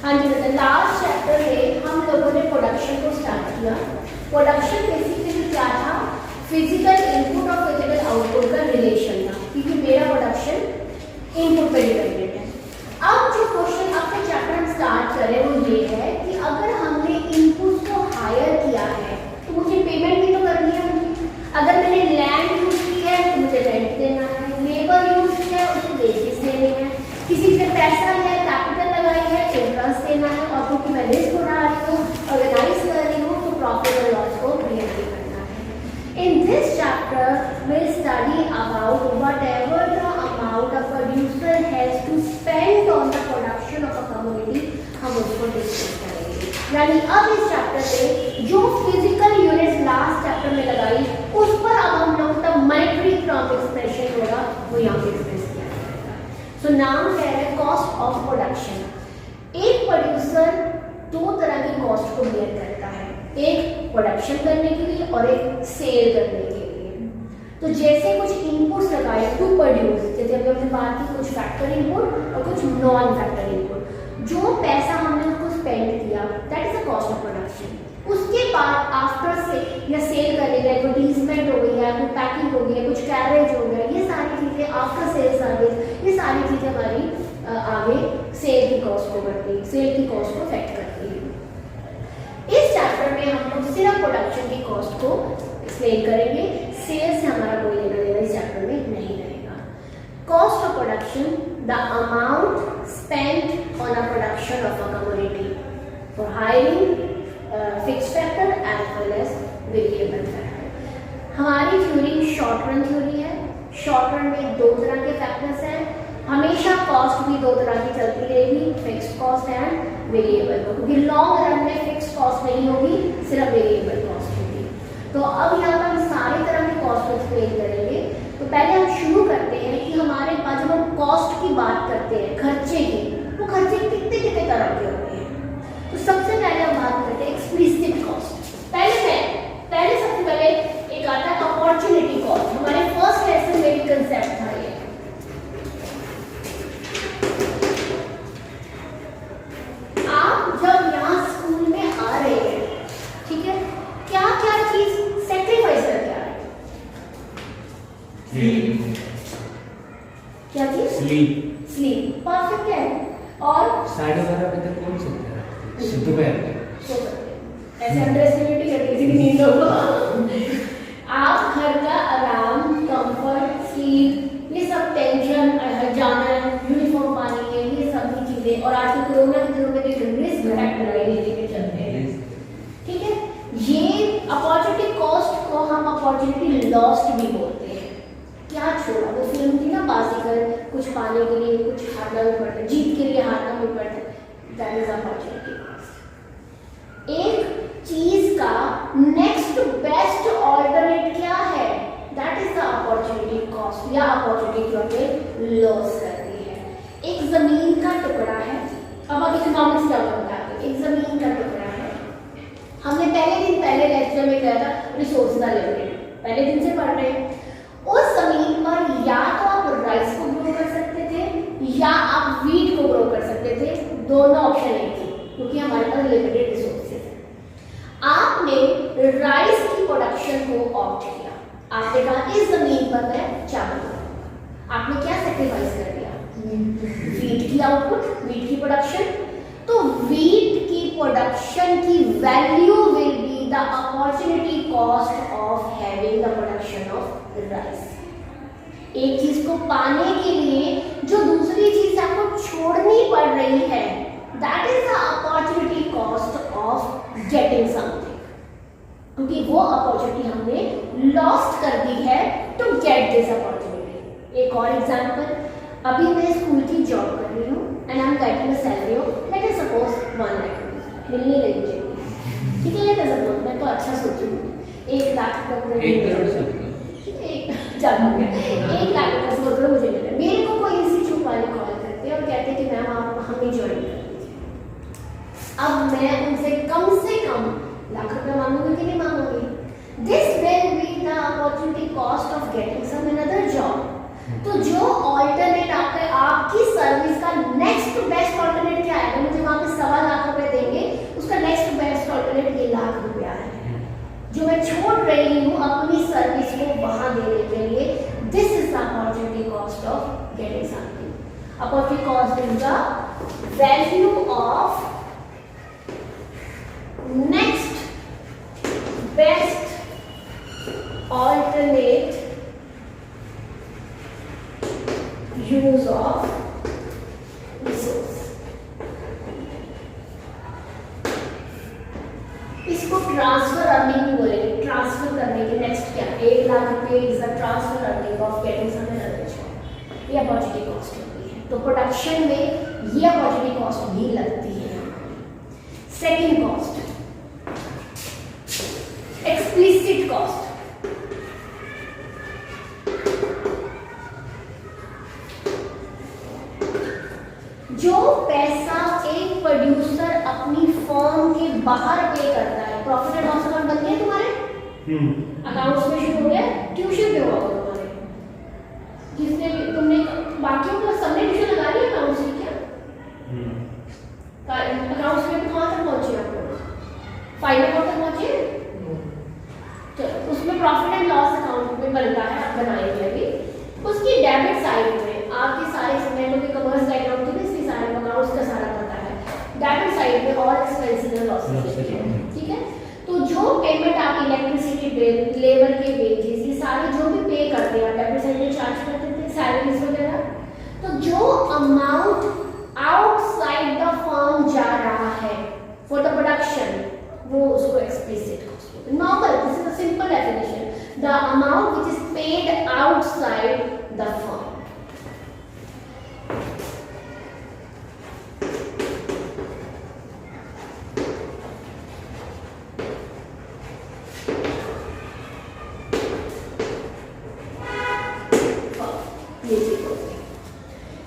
हाँ जी बेटा, last chapter में हम लोगों ने प्रोडक्शन को स्टार्ट किया। प्रोडक्शन बेसिकली क्या था? फिजिकल इनपुट और फिजिकल आउटपुट का रिलेशन था, क्योंकि मेरा प्रोडक्शन इनपुट पे डिपेंडेंट है। अब जो क्वेश्चन अपने चैप्टर हम स्टार्ट करें वो ये है कि अगर हमने इनपुट को हायर किया है तो मुझे पेमेंट भी तो करनी है मुझे। अगर मैंने लैंड यूज किया है तो मुझे रेंट देना है, लेबर यूज किया है उसे वेजेस देने हैं, किसी से पैसा लिया कैपिटल लगाई है इंटरेस्ट देना है, और क्योंकि मैं लिस्ट बना रही हूँ ऑर्गेनाइज कर रही हूँ तो प्रॉफिट और लॉस को क्लियर करना है। In this chapter we'll study about whatever the amount a producer has to spend on the production of a commodity, हम उसको डिस्कस करेंगे। यानी अब इस चैप्टर में जो फिजिकल यूनिट लास्ट चैप्टर में लगाई उस पर अब हम लोग का मॉनेटरी इकोनॉमिक एक्सप्रेशन होगा वो यहाँ पे डिस्कस किया जाएगा। सो नाम कह रहे हैं कॉस्ट ऑफ प्रोडक्शन। एक प्रोड्यूसर दो तरह की कॉस्ट को बेयर करता है, एक प्रोडक्शन करने के लिए और एक सेल करने के लिए। तो जैसे कुछ इनपुट्स लगाए टू प्रोड्यूस, जैसे अभी हमने बात की कुछ फैक्टर इनपुट और कुछ नॉन फैक्टर इनपुट, जो पैसा हमने उसको स्पेंड किया that is the cost of production. उसके बाद आफ्टर से या सेल करने में एडवर्टीजमेंट हो गई है, कुछ पैकिंग हो गई है, कुछ कैरेज हो गया, ये सारी चीज़ें आफ्टर सेल सर्विस, ये सारी चीज़ें हमारी आगे सेल की कॉस्ट को करती है, सेल की कॉस्ट को अफेक्ट करती है। इस चैप्टर में हम लोग सिर्फ प्रोडक्शन की कॉस्ट को एक्सप्लेन करेंगे, सेल से हमारा कोई लेना देना इस चैप्टर में नहीं रहेगा। Cost of production, the amount spent on a production of a commodity for hiring fixed factor as well as variable factor. हमारी थ्योरी शॉर्ट रन थ्योरी है। शॉर्ट रन में दो तरह के फैक्टर्स हैं, हमेशा कॉस्ट भी दो तरह की चलती रहेगी, फिक्स्ड कॉस्ट एंड वेरिएबल, क्योंकि लॉन्ग रन में फिक्स्ड कॉस्ट नहीं होगी, सिर्फ वेरिएबल कॉस्ट होगी। तो अब यहाँ पर हम सारी तरह की कॉस्ट को एक्सप्लेन करेंगे। तो पहले हम शुरू करते हैं कि हमारे पास जब हम कॉस्ट की बात करते हैं खर्चे की, तो खर्चे कितने कितने तरह के होते हैं। तो सबसे पहले हम बात करते हैं एक्सप्लिसिट कॉस्ट। पहले सबसे पहले एक आता है अपॉर्चुनिटी कॉस्ट। हमारे फर्स्ट लेसन में भी कंसेप्ट था ये। आप जब यहाँ स्कूल में आ रहे हैं, ठीक है, क्या क्या चीज सेक्रीफाइस करके आ रहे हैं? क्या चीज? स्लीप परफेक्ट है। और 12:30 बजे तक कौन सोता है? दोपहर में सो सकते हैं, ऐसे अंडरएस्टिमेट ही करते किसी की नींद होगा। आप घर का आराम, कंफर्ट, स्लीप, ये सब टेंशन, जाना, यूनिफॉर्म पानी है, ये सभी चीजें, और आज के कोरोना के दिनों में तो रिस्क फैक्टर है लेके चलते हैं, ठीक है। ये अपॉर्चुनिटी कॉस्ट को हम अपॉर्चुनिटी लॉस्ट भी बोलते हैं। क्या छोड़ा? वो फिल्म थी ना बाजीगर, कुछ पाने के लिए कुछ हारना भी पड़ता है, जीत के लिए हारना भी पड़ता है, दैट इज अपॉर्चुनिटी कॉस्ट। एक चीज का नेक्स्ट बेस्ट ऑल्टरनेट क्या है? That is the opportunity cost, या अपॉर्चुनिटी जो हमें लॉस करती है। एक जमीन का टुकड़ा है, अब आप इकोनॉमिक्स क्या होता है, एक जमीन का टुकड़ा है, हमने पहले लेक्चर में कहा था रिसोर्सेज आर लिमिटेड, पहले दिन से पढ़ रहे हैं। उस जमीन पर या तो आप राइस को ग्रो कर सकते थे या आप वीट को ग्रो कर सकते थे, दोनों ऑप्शन नहीं थे क्योंकि हमारे पास लिमिटेड रिसोर्सेज है। आपने राइस की प्रोडक्शन को ऑप्ट किया, आपने कहा इस जमीन पर मैं चावल करूंगा। आपने क्या सेक्रीफाइस कर दिया? वीट की आउटपुट, वीट की प्रोडक्शन। तो वीट की प्रोडक्शन की value will be the opportunity cost of having the production of rice. एक चीज को पाने के लिए जो दूसरी चीज आपको छोड़नी पड़ रही है, that is the opportunity cost of getting something, क्योंकि वो अपॉर्चुनिटी हमने लॉस्ट कर दी है टू गेट दिस अपॉर्चुनिटी। एक और एग्जांपल, अभी मैं स्कूल की जॉब कर रही हूँ and I am getting a salary of let us suppose 1 lakh rupees, मिलनी नहीं चाहिए, ठीक है, लेट अस सपोज, मैं तो अच्छा सोचूं 1 लाख तक मैं 1 करोड़ से ज्यादा हो गया, 1 लाख रुपये से बोल मुझे मिला। मेरे को कोई इंस्टीट्यूट वाले कॉल करते हैं और कहते हैं कि मैम आप हमें ज्वाइन कर लीजिए। अब मैं उनसे कम लाख रुपये मांगूंगी कि नहीं मांगूंगी? This will be the opportunity cost of getting some another job. तो जो ऑल्टरनेट आपकी सर्विस का नेक्स्ट बेस्ट ऑल्टरनेट क्या है? मुझे वहां पे 1.25 cost is the value of next best alternate use of resource. इसको ट्रांसफर अर्निंग भी बोलेंगे, ट्रांसफर करने के नेक्स्ट क्या, 1 लाख रुपए is the transfer earning of getting some other job, ये अपॉर्चुनिटी कॉस्ट होती है। तो प्रोडक्शन में ये अपॉर्चुनिटी कॉस्ट भी लगती है। Second cost explicit cost. जो पैसा एक प्रोड्यूसर अपनी फर्म के बाहर पे करता है, प्रॉफिट एंड लॉस अकाउंट बन गया तुम्हारे, अकाउंट्स में शुरू हो गया, ट्यूशन पे हुआ तुम्हारे, जिसने भी तुमने बाकियों को सबने ट्यूशन लगा लिया अकाउंट्स की क्या, अकाउंट्स में कहाँ तक पहुंचे आप लोग, फाइनल तक पहुंचे, तो उसमें प्रॉफिट एंड लॉस अकाउंट में बनता है, आप बनाएंगे अभी। उसकी डेबिट साइड में आपके सारे सेगमेंटों के कमर्स बैकग्राउंड थी, इसके सारे अकाउंट्स का सारा पता है। डेबिट साइड में ऑल एक्सपेंसेस एंड लॉसेस, ठीक है। तो जो पेमेंट आप इलेक्ट्रिसिटी बिल, लेबर के वेजेस, ये सारे जो भी पे करते हैं डेबिट साइड में चार्ज करते थे, सैलरीज वगैरह, तो जो अमाउंट आउटसाइड द फर्म जा रहा है फॉर द प्रोडक्शन, वो उसको एक्सप्लिसिट कॉस्ट बोलते हैं। Normal, this is a simple definition, the amount which is paid outside the firm.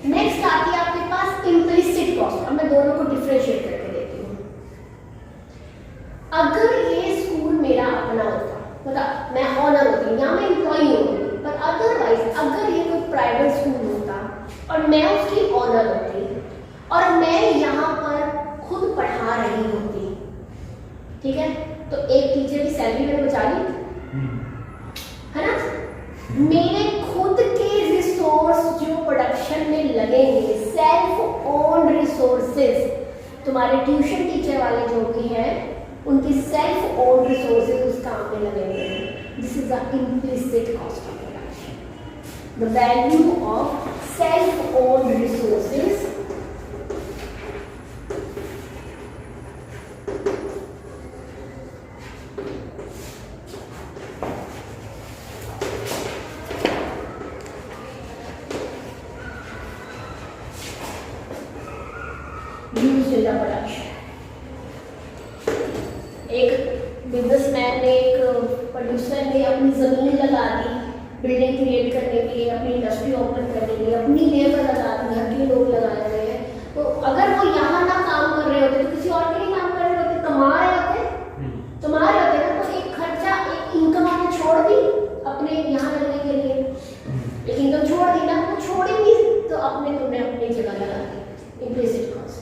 Next आती है आपके पास इम्प्लिसिट कॉस्ट। अब मैं दोनों को डिफरेंशिएट करके देती हूँ। अगर ये स्कूल मेरा अपना होता, मतलब मैं ऑनर होती या मैं एम्प्लॉई होती, पर अदरवाइज अगर ये कोई प्राइवेट स्कूल होता और मैं उसकी ऑनर होती और मैं यहाँ पर खुद पढ़ा रही होती, ठीक है, तो एक टीचर की सैलरी मैंने बचा ली, है ना। मेरे खुद के रिसोर्स जो प्रोडक्शन में लगेंगे, सेल्फ ओन्ड रिसोर्सेज, तुम्हारे ट्यूशन टीचर वाले जो भी हैं उनकी सेल्फ ओन्ड रिसोर्सेज उस काम में लगेंगे। This is the implicit cost of production, the value of self owned resources used in the production। एक बिजनेसमैन ने, एक प्रोड्यूसर ने अपनी जमीन लगा दी बिल्डिंग क्रिएट करने के लिए, अपनी इंडस्ट्री ओपन करने के लिए, अपनी लेबर लगा दी, घर के लोग लगाए हुए हैं। तो अगर वो यहाँ ना काम कर रहे होते तो किसी और के लिए काम कर रहे होते, कमा रहे होते ना, तो एक खर्चा, एक इनकम आपने छोड़ दी अपने यहाँ लगने के लिए, एक इनकम छोड़ दी ना, तो छोड़ेंगी तो तुमने अपनी जगह लगा दी। Implicit cost.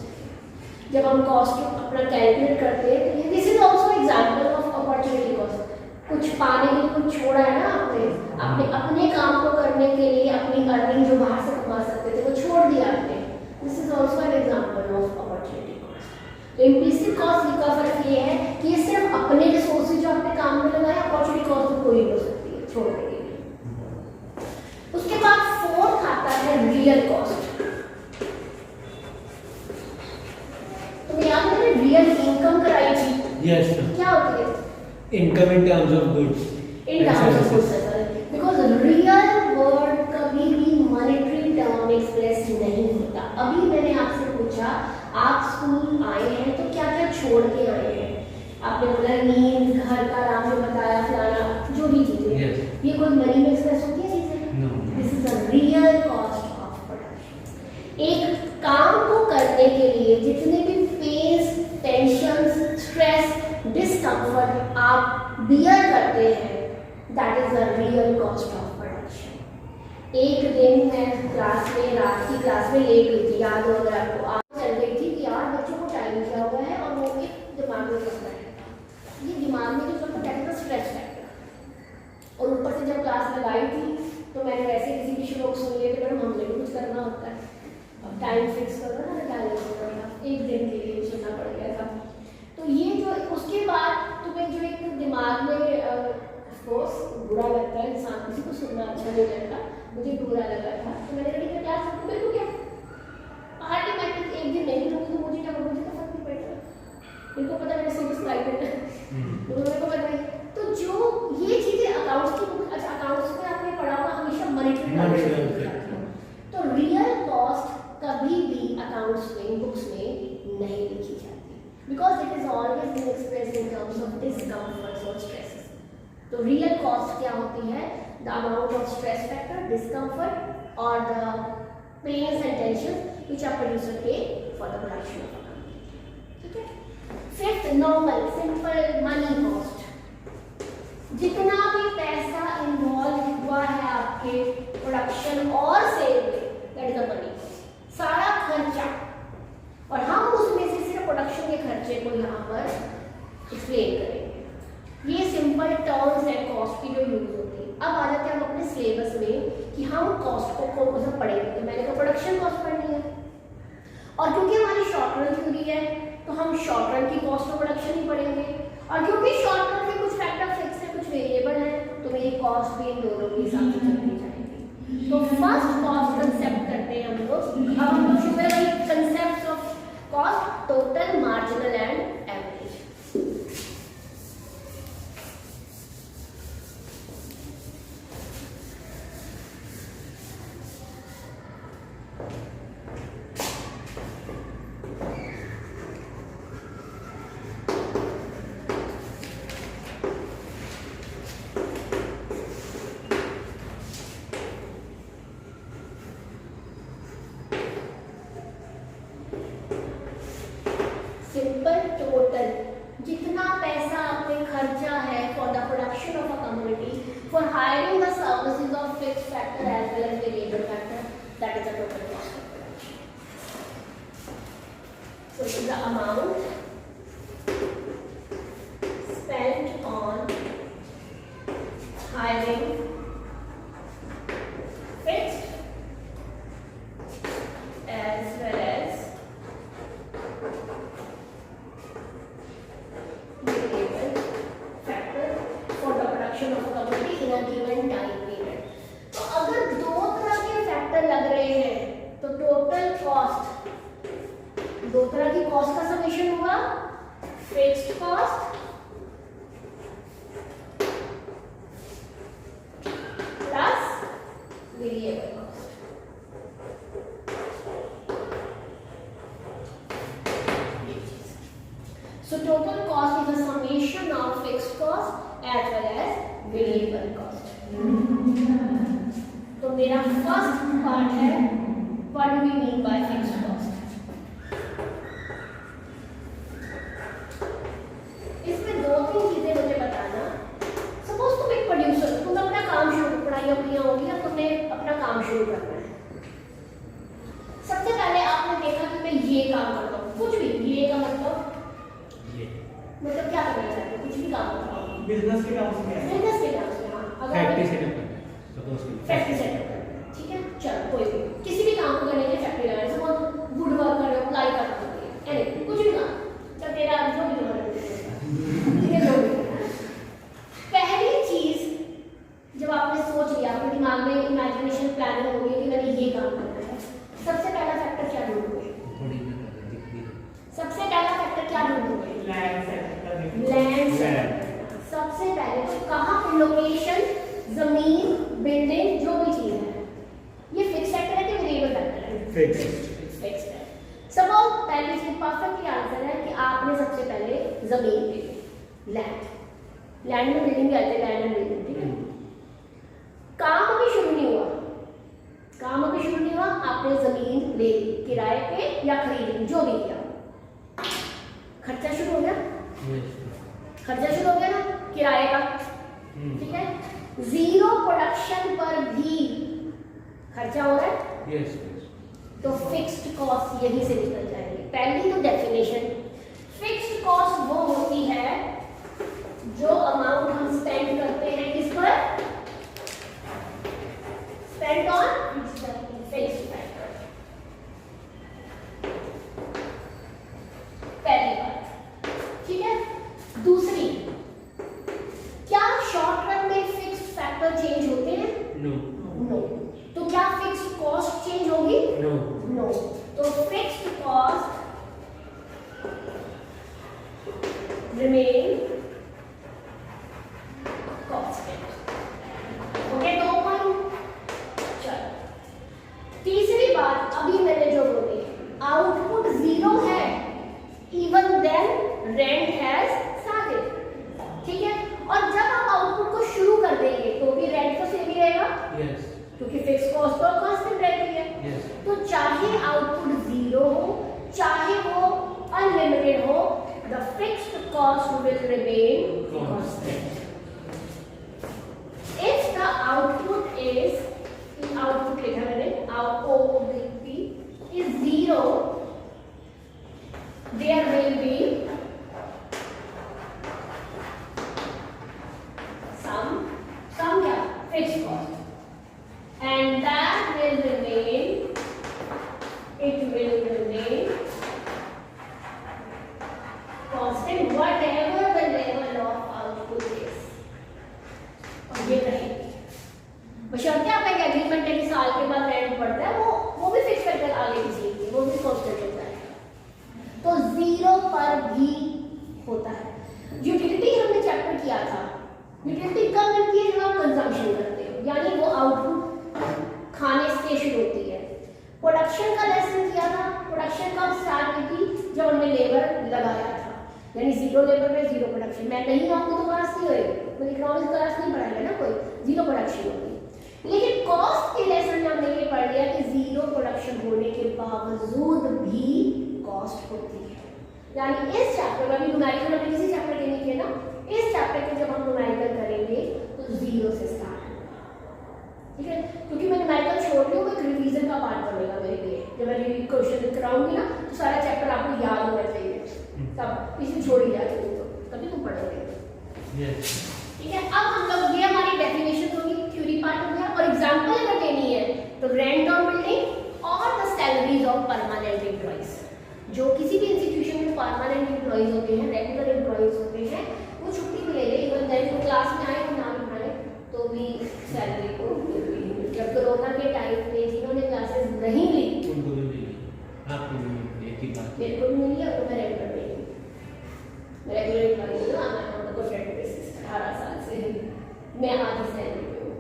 जब हम कॉस्ट अपना कैलकुलेट करते हैं तो this is also example of opportunity cost. कुछ पाने के लिए कुछ छोड़ा है ना आपने, अपने काम को करने के लिए अपनी अर्निंग जो बाहर से कमा सकते थे वो छोड़ दिया आपने। This is also an example of opportunity cost. तो इम्प्लिसिट कॉस्ट का फर्क ये है कि ये सिर्फ अपने रिसोर्सेज जो अपने काम में लगाए, अपॉर्चुनिटी कॉस्ट तो कोई हो सकती है छोड़ने के लिए। उसके बाद फोर्थ आता है रियल कॉस्ट। रियल इनकम कराई थी, यस क्या होती है? Income in terms of goods, in terms of goods, because real word कभी भी मॉनेटरी टर्म में एक्सप्रेस नहीं होता। अभी मैंने आपसे पूछा आप स्कूल आए हैं तो क्या क्या छोड़ के आए हैं, आपने बोला नींद, घर का नाम जो बताया, फलाना जो भी चीजें, ये कोई मनी में एक्सप्रेस होती है चीजें? This is the real cost of production. एक काम को करने के लिए जितने भी पेन्स, टेंशन, स्ट्रेस, डिस्कम्फर्ट आप बियर करते हैं, that is the real cost of production. एक दिन मैं क्लास में, रात की क्लास में लेट हुई थी, याद हो अगर आपको, आप चल गई थी कि यार बच्चों को टाइम दिया हुआ है और वो दिमाग में चलता है, ये दिमाग में जो चलता है स्ट्रेस फैक्टर। और ऊपर से जब क्लास लगाई थी तो मैंने वैसे किसी भी श्लोक सुन लिए थे, मैडम हमने भी कुछ करना होता है, अब टाइम फिक्स करो ना, डायलिसिस करना 1 दिन के लिए सुनना पड़ गया था। तो ये जो उसके बाद तुम्हें जो एक दिमाग में ऑफ कोर्स बुरा लगता है, इंसान किसी को सुनना अच्छा नहीं लगता, मुझे बुरा लगा था। तो मैंने कहा क्या सब मेरे को क्या हार्ट अटैक 1 दिन नहीं लूँगी तो मुझे क्या, मुझे तो फर्क नहीं पड़ेगा, मेरे को पता मेरे सर्विस प्राइवेट है, तो मेरे को पता है। तो जो ये चीज़ें अकाउंट्स की बुक, अच्छा अकाउंट्स में आपने पढ़ा होगा हमेशा मॉनेटरी, तो रियल कॉस्ट कभी भी अकाउंट्स में बुक्स में नहीं लिखी जाती, because it is always been expressed in terms of discomforts और स्ट्रेसेस। तो रियल कॉस्ट क्या होती है? The amount of stress factor, discomfort और the pains and tension which are producer pay for the production of account. ठीक है। Fifth, normal simple money cost, जितना भी पैसा इन्वॉल्व हुआ है आपके प्रोडक्शन और सेल में, that is the money cost, सारा खर्चा। और हम उसमें से सिर्फ प्रोडक्शन के खर्चे को यहाँ पर एक्सप्लेन करेंगे। ये सिंपल टर्म्स है कॉस्ट की जो यूज होती है। अब आ जाते हैं हम अपने सिलेबस में कि हम कॉस्ट को कौन सा पढ़ेंगे। तो मैंने तो प्रोडक्शन कॉस्ट पढ़नी है, और क्योंकि हमारी शॉर्ट रन थ्योरी है तो हम शॉर्ट रन की कॉस्ट ऑफ प्रोडक्शन ही पढ़ेंगे, और क्योंकि शॉर्ट रन में कुछ फैक्टर फिक्स है, कुछ वेरिएबल है, तो मेरी कॉस्ट भी इन दोनों के हिसाब से चलती जाएगी। तो फर्स्ट कॉस्ट कंसेप्ट करते हैं हम लोग। अब हम लोग शुरू करेंगे concepts of cost, total, marginal and average. Simple total, जितना पैसा आपने खर्चा है for the production of a community for hiring the services of fixed factor as well as variable factor, that is the total cost of production. So it is the amount spent on hiring fixed as well as variable factor for the production of a commodity in a given time period। तो अगर दो तरह के factor लग रहे हैं तो total cost, दो तरह की कॉस्ट का समेशन होगा, fixed cost plus variable cost. So total cost is a summation of fixed cost as well as variable cost। तो मेरा फर्स्ट पार्ट है what do we mean by fixed cost। इसमें 2-3 चीजें मुझे बताना। सपोज तुम एक प्रोड्यूसर, तुम अपना काम शुरू, पढ़ाई अपनी होगी और तुमने अपना काम शुरू करना है। सबसे पहले आपने देखा कि मैं ये काम करता हूँ, कुछ भी, ये का मतलब क्या करना चाहते हो, कुछ भी काम करता हूँ, बिजनेस के काम से, बिजनेस के काम से। हाँ, अगर फैक्ट्री सेटअप करना है, सपोज फैक्ट्री सेटअप करना है, ठीक है, चलो कोई भी किसी भी काम को करने के लिए फैक्ट्री लगाना, सपोज वुड वर्क कर रहे हो, प्लाई का काम कर रहे हो, एनी कुछ भी काम, चल तेरा जो भी तुम्हारा ठीक है, जो भी। पहली चीज जब आपने सोच लिया, अपने दिमाग में इमेजिनेशन प्लानिंग हो गई कि मैंने ये काम करना है, सबसे पहला फैक्टर क्या ढूंढोगे? सबसे पहला फैक्टर क्या ढूंढोगे? Land setup. सबसे पहले तो कहाँ पे, लोकेशन, जमीन, बिल्डिंग, जो भी चीज है, ये फिक्स फैक्टर है कि वेरिएबल फैक्टर है? फिक्स है। सपोज पहली चीज परफेक्टली आंसर है कि आपने सबसे पहले जमीन ले ली, लैंड में बिल्डिंग कहते हैं, लैंड एंड बिल्डिंग, ठीक है। काम अभी शुरू नहीं हुआ, काम अभी शुरू नहीं हुआ, आपने जमीन ले ली किराए पे या खरीदी, जो भी किया, खर्चा शुरू हो गया, खर्चा शुरू हो गया ना किराए का, ठीक है। जीरो प्रोडक्शन पर भी खर्चा हो रहा है, यस, तो फिक्स्ड कॉस्ट यहीं से निकल जाएगी। पहली तो डेफिनेशन, फिक्स्ड कॉस्ट वो होती है जो अमाउंट हम स्पेंड करते हैं किस पर, spend on fixed factor. remain constant. Okay, 2 point. चलो तीसरी बात अभी मैंने जो बोली, आउटपुट 0 है even then rent has started, ठीक है। और जब आप आउटपुट को शुरू कर देंगे तो भी रेंट तो सेम ही रहेगा, Yes. क्योंकि फिक्स कॉस्ट तो कांस्टेंट रहती है। Yes. तो चाहे आउटपुट 0 हो चाहे वो अनलिमिटेड हो, the fixed cost will remain constant. If the output is, output लिखा मैंने, OOP is 0, there will be some क्या fixed cost and that will remain, it will remain constant whatever the level of output is। और ये रहेगी बशर्ते आपका एक agreement है कि साल के बाद रेंट बढ़ता है, वो भी फिक्स करके आगे की चीज है, वो भी कांस्टेंट होता है। तो 0 पर भी होता है। यूटिलिटी हमने चैप्टर किया था, यूटिलिटी कब मिलती है, जब आप कंजम्पशन करते हो, यानी वो आउटपुट खाने से शुरू होती है। प्रोडक्शन का लेसन किया था, प्रोडक्शन कब स्टार्ट हुई थी, जब हमने लेबर लगाया था, यानी 0 लेबर में 0 प्रोडक्शन। मैं नहीं आऊंगी तो क्लास नहीं होगी, मुझे इकोनॉमिक्स क्लास नहीं पढ़ाएगा ना कोई, 0 प्रोडक्शन होगी। लेकिन कॉस्ट के लेसन में हमने ये पढ़ लिया कि 0 प्रोडक्शन होने के बावजूद भी कॉस्ट होती है। यानी इस चैप्टर में, अभी न्यूमेरिकल हमने किसी चैप्टर के नहीं किया ना, इस चैप्टर के जब हम न्यूमेरिकल करेंगे तो 0 से स्टार्ट होगा, ठीक है। क्योंकि मैं न्यूमेरिकल छोड़ रही हूँ, एक रिवीजन का पार्ट बनेगा मेरे लिए। जब मैं क्वेश्चन कराऊंगी ना तो सारा चैप्टर आपको याद होना चाहिए, तब इसे छोड़ ही जाती हूँ तो तभी तुम पढ़ोगे, ठीक है। अब हम लोग, ये हमारी डेफिनेशन होगी, थ्योरी पार्ट हो गया। और एग्जांपल अगर देनी है तो रेंट ऑन बिल्डिंग और the salaries of permanent employees. जो किसी भी इंस्टीट्यूशन में परमानेंट एम्प्लॉइज होते हैं, रेगुलर एम्प्लॉइज होते हैं, वो छुट्टी भी ले ले, इवन देन वो क्लास में आए ना आए तो भी सैलरी को जब कोरोना के टाइम पे जिन्होंने क्लासेस नहीं ली उनको भी मिली, आपको भी मिली, एक ही बात। मेरे को भी मिली है, तो मैं रेगुलर पे मैं रेगुलर एम्प्लॉइज हूँ, मैं कॉन्ट्रैक्ट बेसिस 18 साल से मैं आधी सैलरी पे हूँ,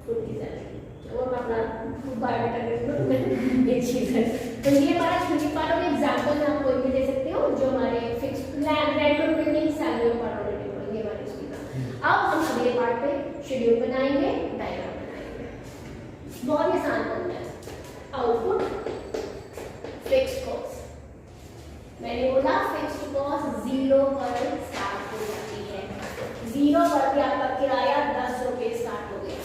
खुद की सैलरी, और मैं अपना बायोडाटा एक चीज़ है। तो ये हमारा छुट्टी पार्ट और एग्जाम्पल मैं आपको भी दे सकती हूँ, जो हमारे फिक्स रेंट और बिल्डिंग सैलरी और परमानेंट एम्प्लॉय, ये हमारी उसकी था। अब हम अगले पार्ट पे शेड्यूल बनाएंगे, डायग्राम बनाएंगे, बहुत ही आसान बनता है। आउटपुट फिक्स्ड कॉस्ट, मैंने बोला फिक्स्ड कॉस्ट 0 पर स्टार्ट हो जाती है, 0 पर भी आपका किराया 10 रुपये स्टार्ट हो गया,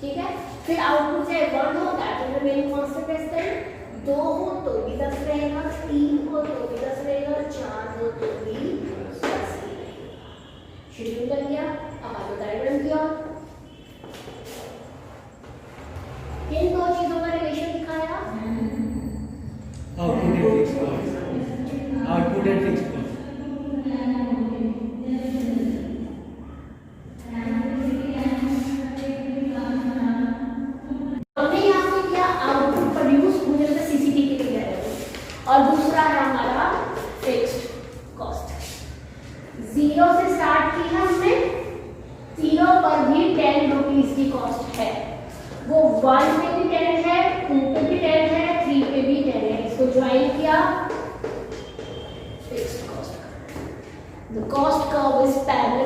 ठीक है। फिर आउटपुट चाहे 1 हो, that will remain constant as then, 2 हो तो भी 10 रहेगा, 3 हो तो भी 10 रहेगा, 4 हो तो भी 10 ही रहेगा। शेड्यूल कर लिया, अब आपको डायग्राम किया, इन 2 चीजों का रिलेशन दिखाया, output and fixed cost, output and fixed cost. हमने यहाँ पे किया आउटपुट प्रोड्यूस, मुझे लगता है सीसीटीवी के कह रहे हो, और दूसरा है हमारा फिक्स्ड कॉस्ट। 0 से स्टार्ट किया हमने, 0 पर भी 10 रुपीज की कॉस्ट है, वो 1 पे भी 10 है, 2 पे भी 10 है, 3 पे भी 10 है, इसको ज्वाइन किया, fixed cost. The cost curve is parallel